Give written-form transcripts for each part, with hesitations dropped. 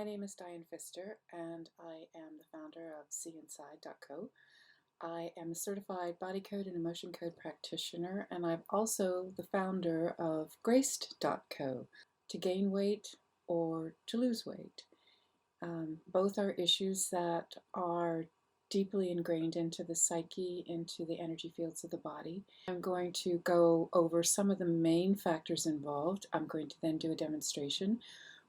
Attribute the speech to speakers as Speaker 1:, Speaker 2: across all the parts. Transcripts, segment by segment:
Speaker 1: My name is Diane Pfister, and I am the founder of seeinside.co. I am a certified body code and emotion code practitioner, and I'm also the founder of graced.co, to gain weight or to lose weight. Both are issues that are deeply ingrained into the psyche, into the energy fields of the body. I'm going to go over some of the main factors involved. I'm going to then do a demonstration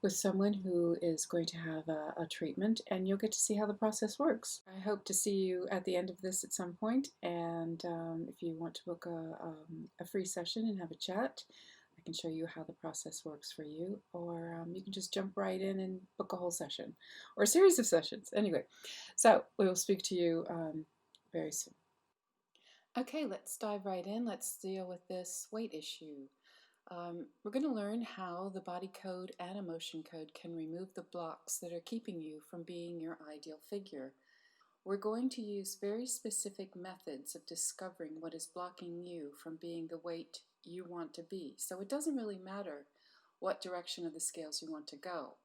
Speaker 1: with someone who is going to have a treatment, and you'll get to see how the process works. I hope to see you at the end of this at some point, and if you want to book a free session and have a chat, I can show you how the process works for you, or you can just jump right in and book a whole session, or a series of sessions. Anyway, so we will speak to you very soon. Okay, let's dive right in. Let's deal with this weight issue. We're going to learn how the body code and emotion code can remove the blocks that are keeping you from being your ideal figure. We're going to use very specific methods of discovering what is blocking you from being the weight you want to be. So it doesn't really matter what direction of the scales you want to go.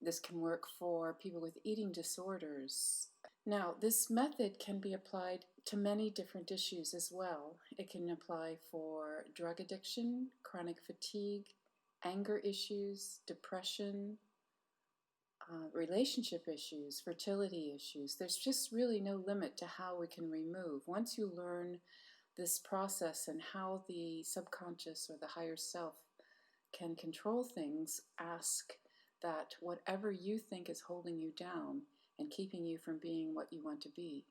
Speaker 1: This can work for people with eating disorders. Now, this method can be applied to many different issues as well. It can apply for drug addiction, chronic fatigue, anger issues, depression, relationship issues, fertility issues. There's just really no limit to how we can remove. Once you learn this process and how the subconscious or the higher self can control things, ask that whatever you think is holding you down and keeping you from being what you want to be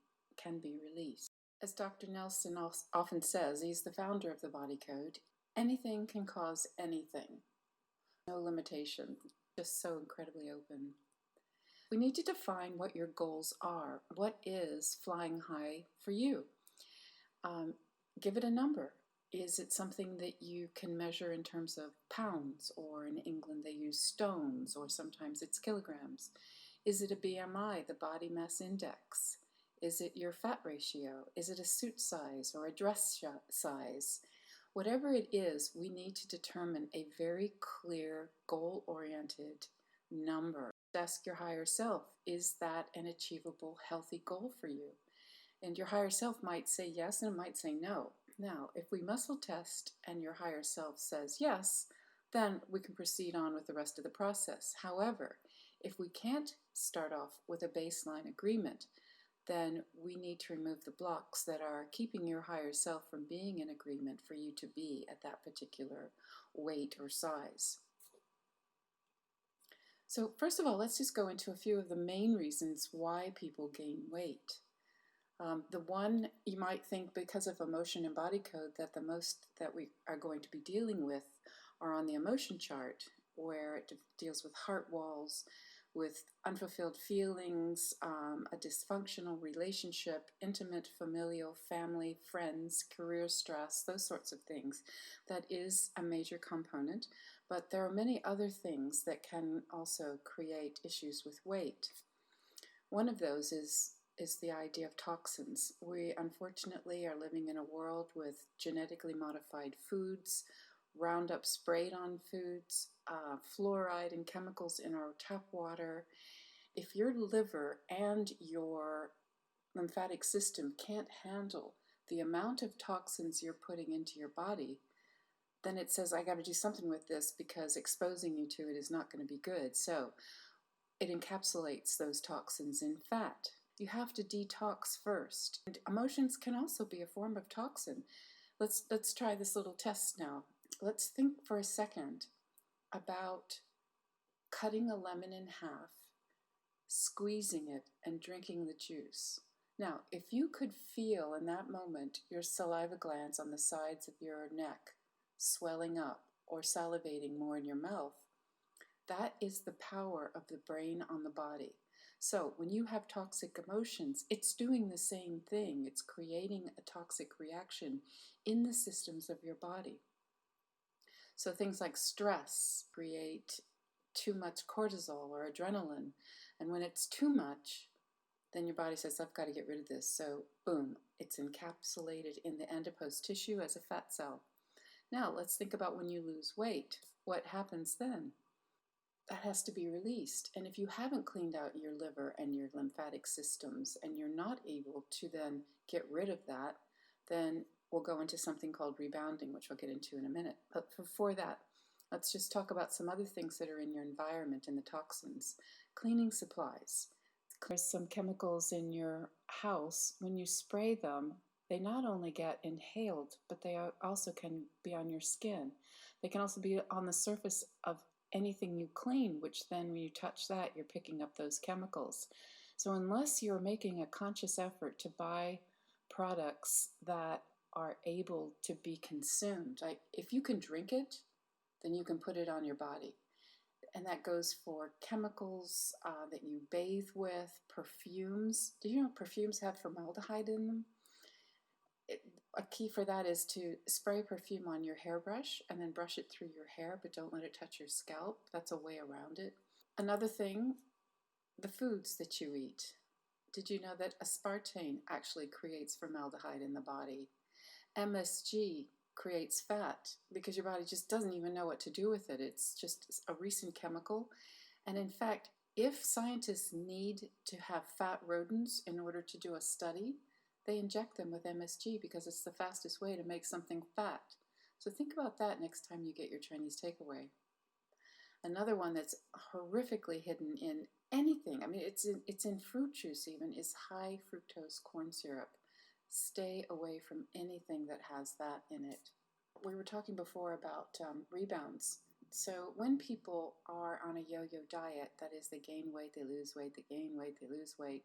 Speaker 1: can be released. As Dr. Nelson often says, he's the founder of the body code, anything can cause anything. No limitation, just so incredibly open. We need to define what your goals are. What is flying high for you? Give it a number. Is it something that you can measure in terms of pounds, or in England they use stones, or sometimes it's kilograms? Is it a BMI, the body mass index? Is it your fat ratio? Is it a suit size or a dress size? Whatever it is, we need to determine a very clear, goal-oriented number. Ask your higher self, is that an achievable, healthy goal for you? And your higher self might say yes, and it might say no. Now, if we muscle test and your higher self says yes, then we can proceed on with the rest of the process. However, if we can't start off with a baseline agreement, then we need to remove the blocks that are keeping your higher self from being in agreement for you to be at that particular weight or size. So first of all, let's just go into a few of the main reasons why people gain weight. The one, you might think because of emotion and body code that the most that we are going to be dealing with are on the emotion chart, where it deals with heart walls, with unfulfilled feelings, a dysfunctional relationship, intimate, familial, family, friends, career stress, those sorts of things. That is a major component, but there are many other things that can also create issues with weight. One of those is the idea of toxins. We unfortunately are living in a world with genetically modified foods, Roundup sprayed on foods, fluoride and chemicals in our tap water. If your liver and your lymphatic system can't handle the amount of toxins you're putting into your body, then it says, I got to do something with this because exposing you to it is not going to be good. So it encapsulates those toxins in fat. You have to detox first. And emotions can also be a form of toxin. Let's try this little test now. Let's think for a second about cutting a lemon in half, squeezing it, and drinking the juice. Now, if you could feel in that moment your saliva glands on the sides of your neck swelling up or salivating more in your mouth, that is the power of the brain on the body. So when you have toxic emotions, it's doing the same thing. It's creating a toxic reaction in the systems of your body. So things like stress create too much cortisol or adrenaline. And when it's too much, then your body says, I've got to get rid of this. So boom, it's encapsulated in the adipose tissue as a fat cell. Now let's think about when you lose weight. What happens then? that has to be released. And if you haven't cleaned out your liver and your lymphatic systems, and you're not able to then get rid of that, then we'll go into something called rebounding, which I'll get into in a minute. But before that, let's just talk about some other things that are in your environment and the toxins. Cleaning supplies. There's some chemicals in your house. When you spray them, they not only get inhaled, but they also can be on your skin. They can also be on the surface of anything you clean, which then when you touch that, you're picking up those chemicals. So unless you're making a conscious effort to buy products that are able to be consumed, like if you can drink it, then you can put it on your body. And that goes for chemicals that you bathe with, perfumes. Do you know perfumes have formaldehyde in them? A key for that is to spray perfume on your hairbrush and then brush it through your hair, but don't let it touch your scalp. That's a way around it. Another thing, the foods that you eat. Did you know that aspartame actually creates formaldehyde in the body? MSG creates fat because your body just doesn't even know what to do with it. It's just a recent chemical. And in fact, if scientists need to have fat rodents in order to do a study, they inject them with MSG because it's the fastest way to make something fat. So think about that next time you get your Chinese takeaway. Another one that's horrifically hidden in anything, I mean it's in fruit juice even, is high fructose corn syrup. Stay away from anything that has that in it. We were talking before about rebounds. So when people are on a yo-yo diet, that is, they gain weight, they lose weight, they gain weight, they lose weight,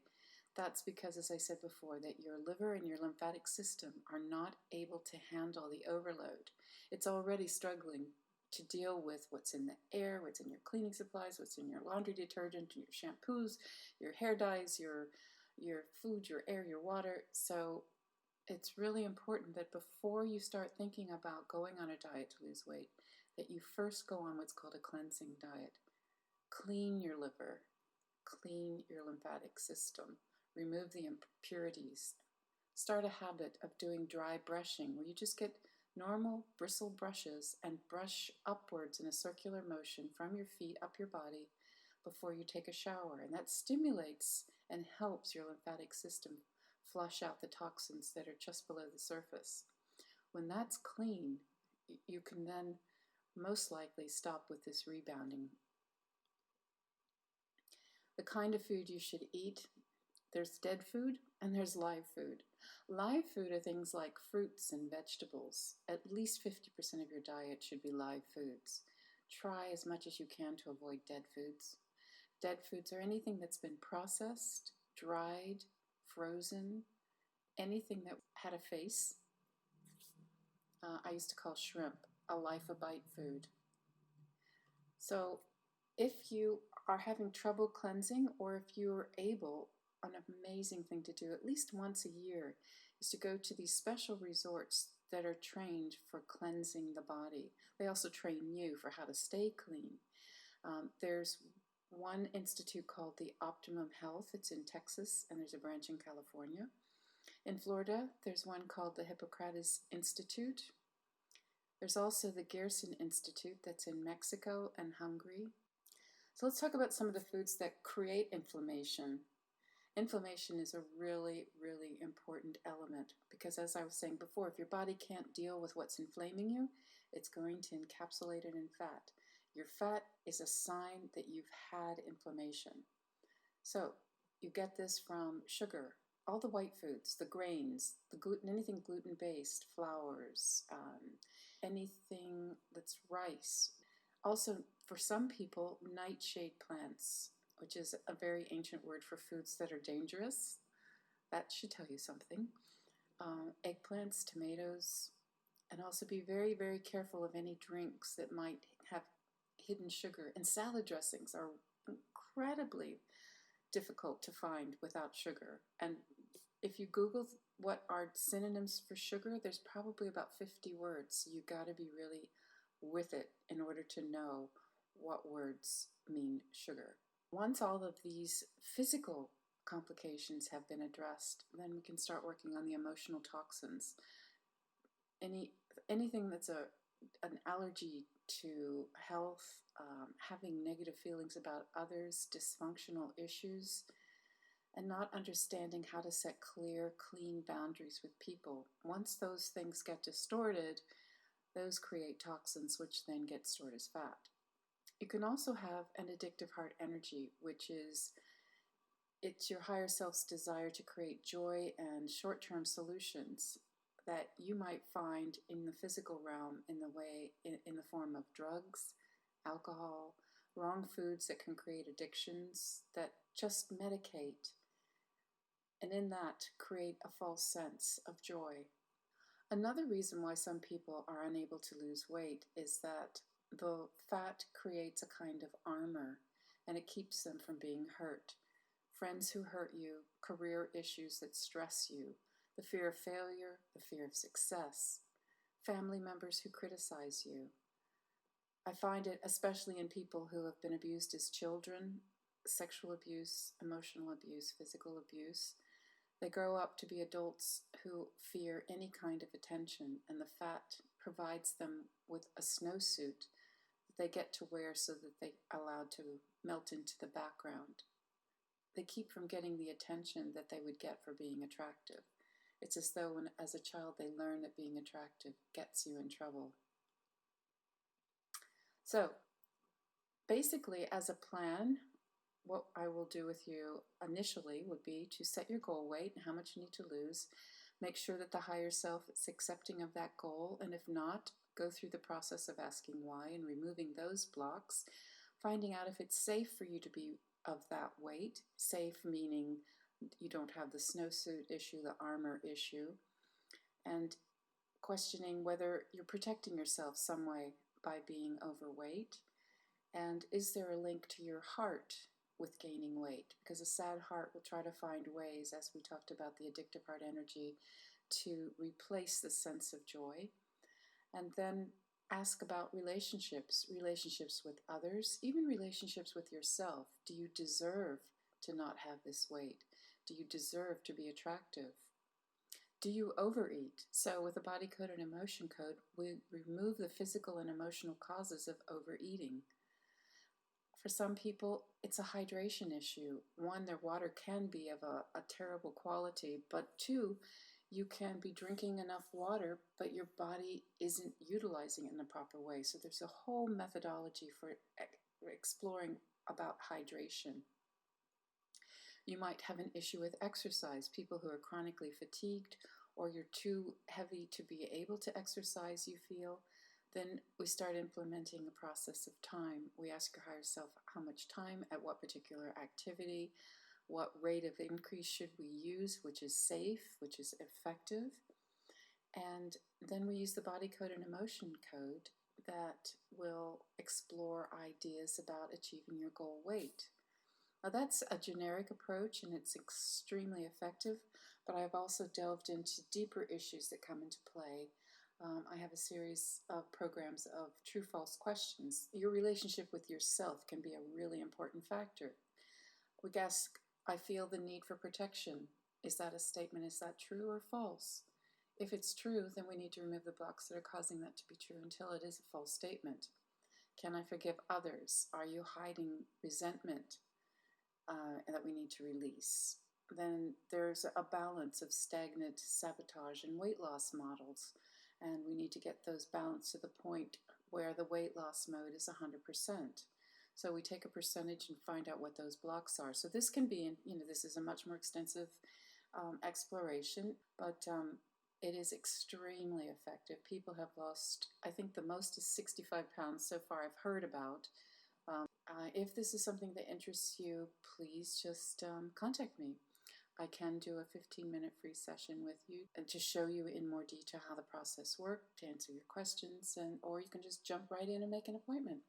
Speaker 1: that's because, as I said before, that your liver and your lymphatic system are not able to handle the overload. It's already struggling to deal with what's in the air, what's in your cleaning supplies, what's in your laundry detergent, your shampoos, your hair dyes, your food, your air, your water. So it's really important that before you start thinking about going on a diet to lose weight, that you first go on what's called a cleansing diet. Clean your liver, clean your lymphatic system, remove the impurities. Start a habit of doing dry brushing where you just get normal bristle brushes and brush upwards in a circular motion from your feet up your body before you take a shower. And that stimulates and helps your lymphatic system flush out the toxins that are just below the surface. When that's clean, you can then most likely stop with this rebounding. The kind of food you should eat, there's dead food and there's live food. Live food are things like fruits and vegetables. At least 50% of your diet should be live foods. Try as much as you can to avoid dead foods. Dead foods are anything that's been processed, dried, frozen, anything that had a face. I used to call shrimp a life-a-bite food. So if you are having trouble cleansing, or if you're able, an amazing thing to do at least once a year is to go to these special resorts that are trained for cleansing the body. They also train you for how to stay clean. There's one institute called the Optimum Health. It's in Texas, and there's a branch in California. In Florida, there's one called the Hippocrates Institute. There's also the Gerson Institute that's in Mexico and Hungary. So let's talk about some of the foods that create inflammation. Inflammation is a really, really important element because, as I was saying before, if your body can't deal with what's inflaming you, it's going to encapsulate it in fat. Your fat is a sign that you've had inflammation. So you get this from sugar, all the white foods, the grains, the gluten, anything gluten-based, flours, anything that's rice. Also, for some people, nightshade plants, which is a very ancient word for foods that are dangerous. That should tell you something. Eggplants, tomatoes, and also be very, very careful of any drinks that might have hidden sugar. And salad dressings are incredibly difficult to find without sugar. And if you Google what are synonyms for sugar, there's probably about 50 words. You got to be really with it in order to know what words mean sugar. Once all of these physical complications have been addressed, then we can start working on the emotional toxins. Anything that's a an allergy to health, having negative feelings about others, dysfunctional issues, and not understanding how to set clear, clean boundaries with people. Once those things get distorted, those create toxins, which then get stored as fat. You can also have an addictive heart energy, which is it's your higher self's desire to create joy and short-term solutions that you might find in the physical realm in the form of drugs, alcohol, wrong foods that can create addictions that just medicate, and in that create a false sense of joy. Another reason why some people are unable to lose weight is that the fat creates a kind of armor and it keeps them from being hurt. Friends who hurt you, career issues that stress you, the fear of failure, the fear of success, family members who criticize you. I find it especially in people who have been abused as children, sexual abuse, emotional abuse, physical abuse. They grow up to be adults who fear any kind of attention, and the fat provides them with a snowsuit that they get to wear so that they are allowed to melt into the background. They keep from getting the attention that they would get for being attractive. It's as though as a child they learn that being attractive gets you in trouble. So, basically, as a plan, what I will do with you initially would be to set your goal weight and how much you need to lose. Make sure that the higher self is accepting of that goal, and if not, go through the process of asking why and removing those blocks, finding out if it's safe for you to be of that weight. Safe meaning you don't have the snowsuit issue, the armor issue, and questioning whether you're protecting yourself some way by being overweight. And is there a link to your heart with gaining weight? Because a sad heart will try to find ways, as we talked about the addictive heart energy, to replace the sense of joy. And then ask about relationships with others, even relationships with yourself. Do you deserve to not have this weight? Do you deserve to be attractive? Do you overeat? So with a body code and emotion code, we remove the physical and emotional causes of overeating. For some people, it's a hydration issue. One, their water can be of a terrible quality, but two, you can be drinking enough water, but your body isn't utilizing it in the proper way. So there's a whole methodology for exploring about hydration. You might have an issue with exercise, people who are chronically fatigued, or you're too heavy to be able to exercise, you feel. Then we start implementing a process of time. We ask your higher self how much time, at what particular activity, what rate of increase should we use, which is safe, which is effective. And then we use the body code and emotion code that will explore ideas about achieving your goal weight. Now that's a generic approach and it's extremely effective, but I've also delved into deeper issues that come into play. I have a series of programs of true-false questions. Your relationship with yourself can be a really important factor. We ask, I feel the need for protection. Is that a statement? Is that true or false? If it's true, then we need to remove the blocks that are causing that to be true until it is a false statement. Can I forgive others? Are you hiding resentment that we need to release? Then there's a balance of stagnant sabotage and weight loss models. And we need to get those balanced to the point where the weight loss mode is 100%. So we take a percentage and find out what those blocks are. So this can be, this is a much more extensive exploration, but it is extremely effective. People have lost, I think the most is 65 pounds so far I've heard about. If this is something that interests you, please just contact me. I can do a 15-minute free session with you to show you in more detail how the process works, to answer your questions, or you can just jump right in and make an appointment.